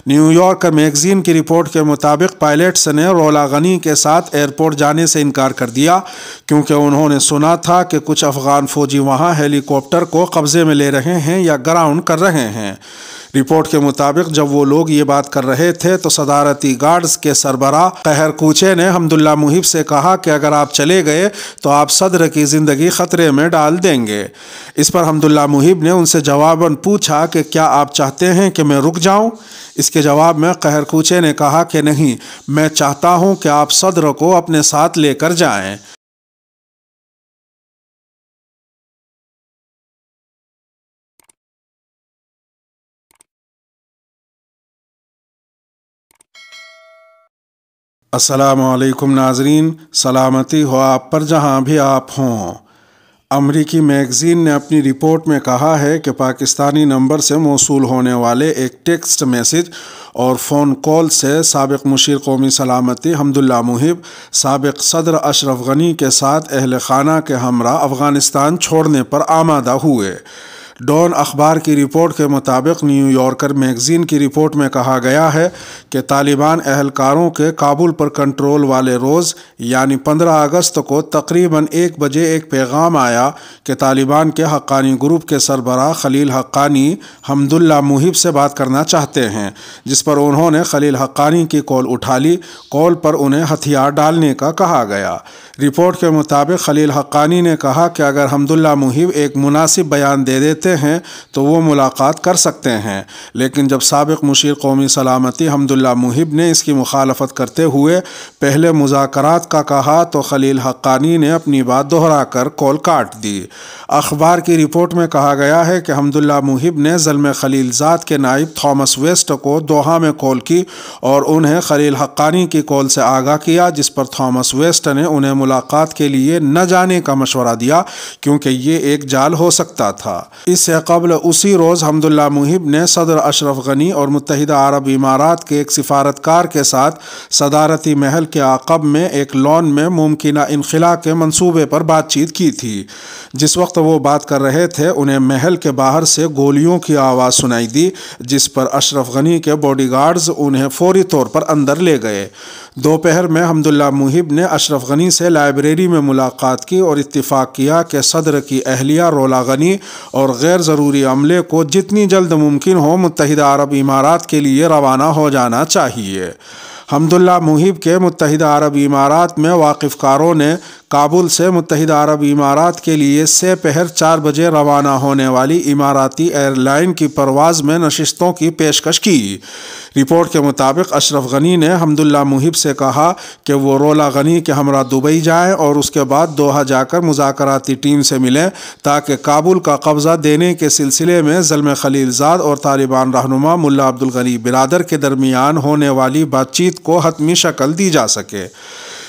New yorker magazine کی report کے مطابق پائلٹس نے رولا غنی کے ساتھ ایئرپورٹ جانے سے انکار کر دیا کیونکہ انہوں نے سنا تھا کہ کچھ افغان فوجی وہاں ہیلی کاپٹر کو قبضے میں لے رہے ہیں یا گراؤنڈ کر رہے ہیں۔ رپورٹ کے مطابق جب وہ لوگ یہ بات کر رہے تھے تو صدارتی گارڈز کے سربراہ قہر کوچے نے حمداللہ محب سے کہا کہ اگر آپ چلے گئے تو آپ صدر کی زندگی خطرے میں ڈال دیں گے۔ اس پر حمداللہ محب نے ان سے جواباً پوچھا کہ کیا آپ چاہتے ہیں کہ میں رک جاؤں؟ اس کے جواب میں قہر کوچے نے کہا کہ نہیں، میں چاہتا ہوں کہ آپ صدر کو اپنے ساتھ لے کر جائیں۔ السلام علیکم ناظرین، سلامتی ہو آپ پر جہاں بھی آپ ہوں۔ امریکی میگزین نے اپنی رپورٹ میں کہا ہے کہ پاکستانی نمبر سے موصول ہونے والے ایک ٹیکسٹ میسج اور فون کال سے سابق مشیر قومی سلامتی حمداللہ محب سابق صدر اشرف غنی کے ساتھ اہل خانہ کے ہمراہ افغانستان چھوڑنے پر آمادہ ہوئے۔ ڈون اخبار کی رپورٹ کے مطابق نیو یارکر میگزین کی رپورٹ میں کہا گیا ہے کہ طالبان اہلکاروں کے کابل پر کنٹرول والے روز یعنی 15 اگست کو تقریباً 1 بجے ایک پیغام آیا کہ طالبان کے حقانی گروپ کے سربراہ خلیل حقانی حمداللہ محب سے بات کرنا چاہتے ہیں، جس پر انہوں نے خلیل حقانی کی کال اٹھا لی۔ کال پر انہیں ہتھیار ڈالنے کا کہا گیا۔ رپورٹ کے مطابق خلیل حقانی نے کہا کہ اگر حمداللہ محب ایک مناسب بیان دے دیتے ہیں تو وہ ملاقات کر سکتے ہیں، لیکن جب سابق مشیر قومی سلامتی حمداللہ محب نے اس کی مخالفت کرتے ہوئے پہلے مذاکرات کا کہا تو خلیل حقانی نے اپنی بات دہرا کر کال کاٹ دی۔ اخبار کی رپورٹ میں کہا گیا ہے کہ حمداللہ محب نے زلمے خلیل زاد کے نائب تھامس ویسٹ کو دوحہ میں کال کی اور انہیں خلیل حقانی کی کال سے آگاہ کیا، جس پر تھامس ویسٹ نے انہیں ملاقات کے لیے نہ جانے کا مشورہ دیا کیونکہ یہ ایک جال ہو سکتا تھا۔ اس سے قبل اسی روز حمداللہ محب نے صدر اشرف غنی اور متحدہ عرب امارات کے ایک سفارتکار کے ساتھ صدارتی محل کے عقب میں ایک لان میں ممکنہ انخلاء کے منصوبے پر بات چیت کی تھی۔ جس وقت وہ بات کر رہے تھے انہیں محل کے باہر سے گولیوں کی آواز سنائی دی، جس پر اشرف غنی کے باڈی گارڈز انہیں فوری طور پر اندر لے گئے۔ دوپہر میں حمداللہ محب نے اشرف غنی سے لائبریری میں ملاقات کی اور اتفاق کیا کہ صدر کی اہلیہ رولا غنی اور غیر ضروری عملے کو جتنی جلد ممکن ہو متحدہ عرب امارات کے لیے روانہ ہو جانا چاہیے۔ حمداللہ محب کے متحدہ عرب امارات میں واقف کاروں نے کابل سے متحدہ عرب امارات کے لیے سے پہر 4 بجے روانہ ہونے والی اماراتی ایئر لائن کی پرواز میں نشستوں کی پیشکش کی۔ رپورٹ کے مطابق اشرف غنی نے حمداللہ محب سے کہا کہ وہ رولا غنی کے ہمراہ دبئی جائیں اور اس کے بعد دوحہ جا کر مذاکراتی ٹیم سے ملیں تاکہ کابل کا قبضہ دینے کے سلسلے میں زلمے خلیل زاد اور طالبان رہنما ملا عبدالغنی برادر کے درمیان ہونے والی بات چیت کو حتمی شکل دی جا سکے۔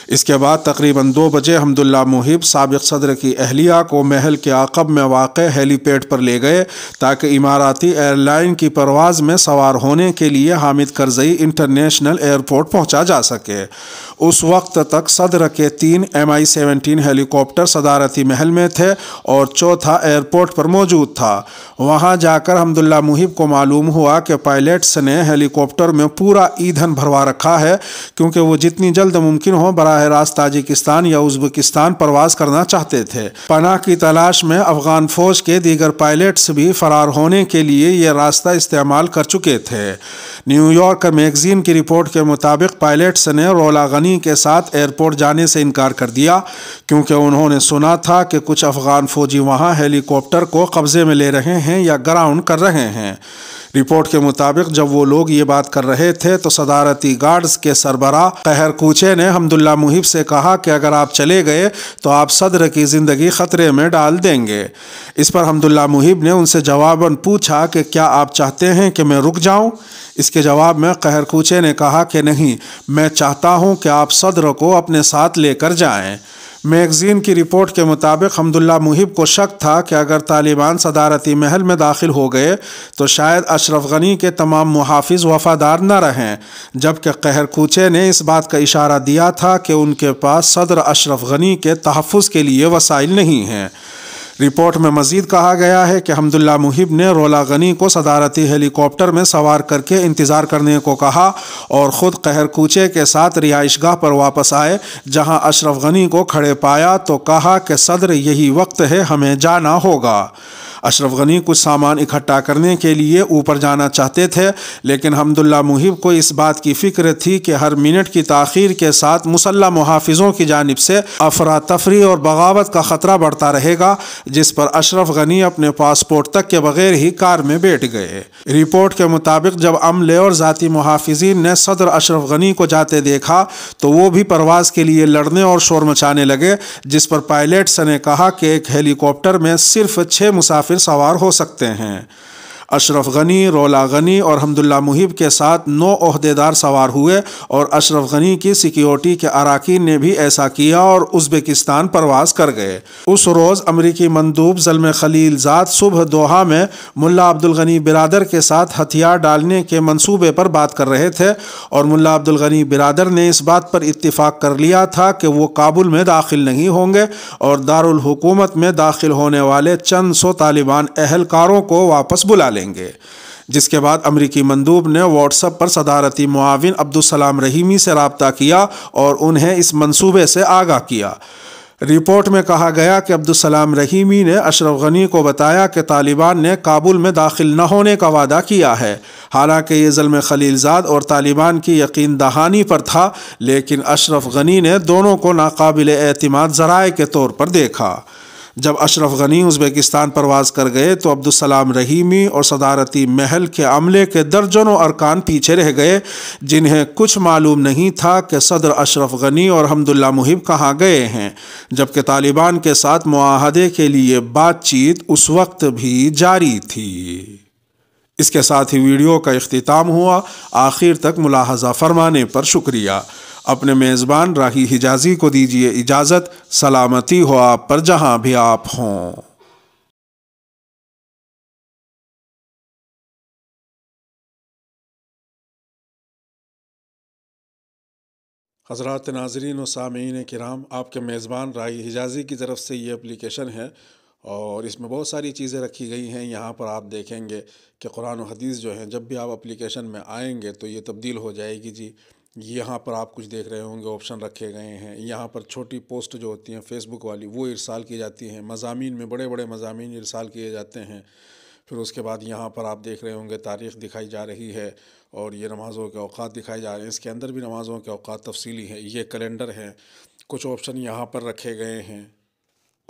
اس کے بعد تقریباً 2 بجے حمداللہ محب سابق صدر کی اہلیہ کو محل کے عقب میں واقع ہیلی پیڈ پر لے گئے تاکہ اماراتی ایئر لائن کی پرواز میں سوار ہونے کے لیے حامد کرزئی انٹرنیشنل ایئرپورٹ پہنچا جا سکے۔ اس وقت تک صدر کے 3 Mi-17 ہیلی کاپٹر صدارتی محل میں تھے اور چوتھا ایئرپورٹ پر موجود تھا۔ وہاں جا کر حمداللہ محب کو معلوم ہوا کہ پائلٹس نے ہیلی کاپٹر میں پورا ایندھن بھروا رکھا ہے کیونکہ وہ جتنی جلد ممکن ہو براہ راست تاجکستان یا ازبکستان پرواز کرنا چاہتے تھے۔ پناہ کی تلاش میں افغان فوج کے دیگر پائلٹس بھی فرار ہونے کے لیے یہ راستہ استعمال کر چکے تھے۔ نیو یارکر میگزین کی رپورٹ کے مطابق پائلٹس نے رولا غنی کے ساتھ ایئرپورٹ جانے سے انکار کر دیا کیونکہ انہوں نے سنا تھا کہ کچھ افغان فوجی وہاں ہیلی کاپٹر کو قبضے میں لے رہے ہیں یا گراؤنڈ کر رہے ہیں۔ رپورٹ کے مطابق جب وہ لوگ یہ بات کر رہے تھے تو صدارتی گارڈز کے سربراہ قہر کوچے نے حمداللہ محب سے کہا کہ اگر آپ چلے گئے تو آپ صدر کی زندگی خطرے میں ڈال دیں گے۔ اس پر حمداللہ محب نے ان سے جواباً پوچھا کہ کیا آپ چاہتے ہیں کہ میں رک جاؤں؟ اس کے جواب میں قہر کوچے نے کہا کہ نہیں، میں چاہتا ہوں کہ آپ صدر کو اپنے ساتھ لے کر جائیں۔ میگزین کی رپورٹ کے مطابق حمداللہ محب کو شک تھا کہ اگر طالبان صدارتی محل میں داخل ہو گئے تو شاید اشرف غنی کے تمام محافظ وفادار نہ رہیں، جبکہ قہر کوچے نے اس بات کا اشارہ دیا تھا کہ ان کے پاس صدر اشرف غنی کے تحفظ کے لیے وسائل نہیں ہیں۔ رپورٹ میں مزید کہا گیا ہے کہ حمداللہ محب نے رولا غنی کو صدارتی ہیلی کاپٹر میں سوار کر کے انتظار کرنے کو کہا اور خود قہر کوچے کے ساتھ رہائش گاہ پر واپس آئے، جہاں اشرف غنی کو کھڑے پایا تو کہا کہ صدر یہی وقت ہے، ہمیں جانا ہوگا۔ اشرف غنی کچھ سامان اکٹھا کرنے کے لیے اوپر جانا چاہتے تھے، لیکن حمداللہ محب کو اس بات کی فکر تھی کہ ہر منٹ کی تاخیر کے ساتھ مسلح محافظوں کی جانب سے افراتفری اور بغاوت کا خطرہ بڑھتا رہے گا، جس پر اشرف غنی اپنے پاسپورٹ تک کے بغیر ہی کار میں بیٹھ گئے۔ رپورٹ کے مطابق جب عملے اور ذاتی محافظین نے صدر اشرف غنی کو جاتے دیکھا تو وہ بھی پرواز کے لیے لڑنے اور شور مچانے لگے، جس پر پائلٹس نے کہا کہ ایک ہیلی کاپٹر میں صرف 6 مسافر سوار ہو سکتے ہیں۔ اشرف غنی، رولا غنی اور حمداللہ محب کے ساتھ 9 عہدیدار سوار ہوئے اور اشرف غنی کی سیکیورٹی کے اراکین نے بھی ایسا کیا اور ازبکستان پرواز کر گئے۔ اس روز امریکی مندوب زلمے خلیل زاد صبح دوحہ میں ملا عبدالغنی برادر کے ساتھ ہتھیار ڈالنے کے منصوبے پر بات کر رہے تھے، اور ملا عبدالغنی برادر نے اس بات پر اتفاق کر لیا تھا کہ وہ کابل میں داخل نہیں ہوں گے اور دارالحکومت میں داخل ہونے والے چند سو طالبان اہلکاروں کو واپس بلا لیں گے۔ جس کے بعد امریکی مندوب نے واٹس ایپ پر صدارتی معاون عبدالسلام رحیمی سے رابطہ کیا اور انہیں اس منصوبے سے آگاہ کیا۔ رپورٹ میں کہا گیا کہ عبدالسلام رحیمی نے اشرف غنی کو بتایا کہ طالبان نے کابل میں داخل نہ ہونے کا وعدہ کیا ہے۔ حالانکہ یہ زلمے خلیل زاد اور طالبان کی یقین دہانی پر تھا، لیکن اشرف غنی نے دونوں کو ناقابل اعتماد ذرائع کے طور پر دیکھا۔ جب اشرف غنی ازبکستان پرواز کر گئے تو عبدالسلام رحیمی اور صدارتی محل کے عملے کے درجنوں ارکان پیچھے رہ گئے، جنہیں کچھ معلوم نہیں تھا کہ صدر اشرف غنی اور حمداللہ محب کہاں گئے ہیں، جبکہ طالبان کے ساتھ معاہدے کے لیے بات چیت اس وقت بھی جاری تھی۔ اس کے ساتھ ہی ویڈیو کا اختتام ہوا۔ آخر تک ملاحظہ فرمانے پر شکریہ۔ اپنے میزبان راہی حجازی کو دیجیے اجازت۔ سلامتی ہو آپ پر جہاں بھی آپ ہوں۔ حضرات ناظرین و سامعین کرام، آپ کے میزبان راہی حجازی کی طرف سے یہ اپلیکیشن ہے اور اس میں بہت ساری چیزیں رکھی گئی ہیں۔ یہاں پر آپ دیکھیں گے کہ قرآن و حدیث جو ہیں، جب بھی آپ اپلیکیشن میں آئیں گے تو یہ تبدیل ہو جائے گی جی۔ یہاں پر آپ کچھ دیکھ رہے ہوں گے، آپشن رکھے گئے ہیں۔ یہاں پر چھوٹی پوسٹ جو ہوتی ہیں فیس بک والی، وہ ارسال کی جاتی ہیں۔ مضامین میں بڑے بڑے مضامین ارسال کیے جاتے ہیں۔ پھر اس کے بعد یہاں پر آپ دیکھ رہے ہوں گے تاریخ دکھائی جا رہی ہے اور یہ نمازوں کے اوقات دکھائے جا رہے ہیں۔ اس کے اندر بھی نمازوں کے اوقات تفصیلی ہیں۔ یہ کیلنڈر ہے۔ کچھ آپشن یہاں پر رکھے گئے ہیں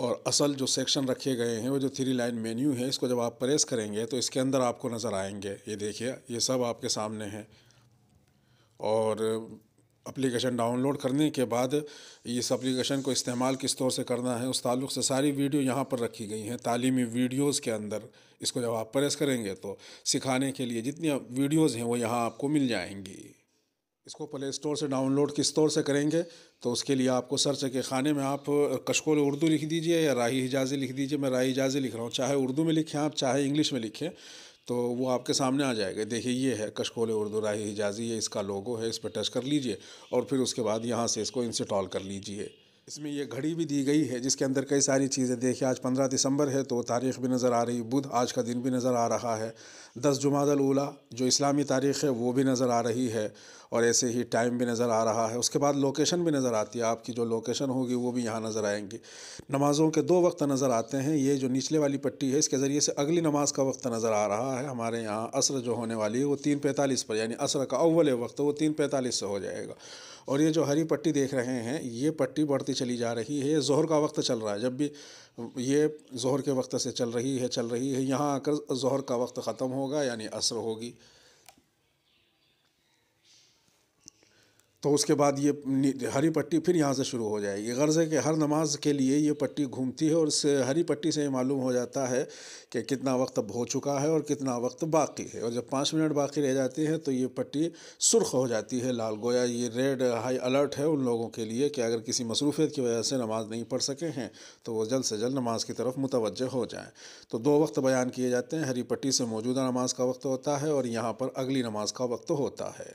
اور اصل جو سیکشن رکھے گئے ہیں وہ جو 3 لائن مینیو ہے، اس کو جب آپ پریس کریں گے تو اس کے اندر آپ کو نظر آئیں گے۔ یہ دیکھیے، یہ سب آپ کے سامنے ہے۔ اور اپلیکیشن ڈاؤن لوڈ کرنے کے بعد اس اپلیکیشن کو استعمال کس طور سے کرنا ہے، اس تعلق سے ساری ویڈیو یہاں پر رکھی گئی ہیں۔ تعلیمی ویڈیوز کے اندر اس کو جب آپ پریس کریں گے تو سکھانے کے لیے جتنی ویڈیوز ہیں وہ یہاں آپ کو مل جائیں گی۔ اس کو پلے اسٹور سے ڈاؤن لوڈ کس طور سے کریں گے تو اس کے لیے آپ کو سرچ کے خانے میں آپ کشکول اردو لکھ دیجئے یا راہی حجازی لکھ دیجئے۔ میں راہی حجازی لکھ رہا ہوں، چاہے اردو میں لکھیں آپ، چاہے انگلش میں لکھیں تو وہ آپ کے سامنے آ جائے گا۔ دیکھیے، یہ ہے کشکول اردو راہی حجازی، یہ اس کا لوگو ہے، اس پہ ٹچ کر لیجئے اور پھر اس کے بعد یہاں سے اس کو انسٹال کر لیجئے۔ اس میں یہ گھڑی بھی دی گئی ہے جس کے اندر کئی ساری چیزیں دیکھیں۔ آج 15 دسمبر ہے تو تاریخ بھی نظر آ رہی، بدھ آج کا دن بھی نظر آ رہا ہے۔ 10 جمادی الاولیٰ جو اسلامی تاریخ ہے وہ بھی نظر آ رہی ہے اور ایسے ہی ٹائم بھی نظر آ رہا ہے۔ اس کے بعد لوکیشن بھی نظر آتی ہے، آپ کی جو لوکیشن ہوگی وہ بھی یہاں نظر آئیں گی۔ نمازوں کے 2 وقت نظر آتے ہیں۔ یہ جو نچلے والی پٹی ہے اس کے ذریعے سے اگلی نماز کا وقت نظر آ رہا ہے۔ ہمارے یہاں عصر جو ہونے والی ہے وہ 3:45 پر، یعنی عصر کا اول وقت وہ 3:45 سے ہو جائے گا۔ اور یہ جو ہری پٹی دیکھ رہے ہیں یہ پٹی بڑھتی چلی جا رہی ہے۔ یہ ظہر کا وقت چل رہا ہے، جب بھی یہ ظہر کے وقت سے چل رہی ہے، یہاں آ کر ظہر کا وقت ختم ہوگا یعنی عصر ہوگی۔ تو اس کے بعد یہ ہری پٹی پھر یہاں سے شروع ہو جائے گی۔ غرض ہے کہ ہر نماز کے لیے یہ پٹی گھومتی ہے اور اس ہری پٹی سے یہ معلوم ہو جاتا ہے کہ کتنا وقت اب ہو چکا ہے اور کتنا وقت باقی ہے۔ اور جب 5 منٹ باقی رہ جاتی ہے تو یہ پٹی سرخ ہو جاتی ہے، لال، گویا یہ ریڈ ہائی الرٹ ہے ان لوگوں کے لیے کہ اگر کسی مصروفیت کی وجہ سے نماز نہیں پڑھ سکے ہیں تو وہ جلد سے جلد نماز کی طرف متوجہ ہو جائیں۔ تو 2 وقت بیان کیے جاتے ہیں۔ ہری پٹی سے موجودہ نماز کا وقت ہوتا ہے اور یہاں پر اگلی نماز کا وقت ہوتا ہے۔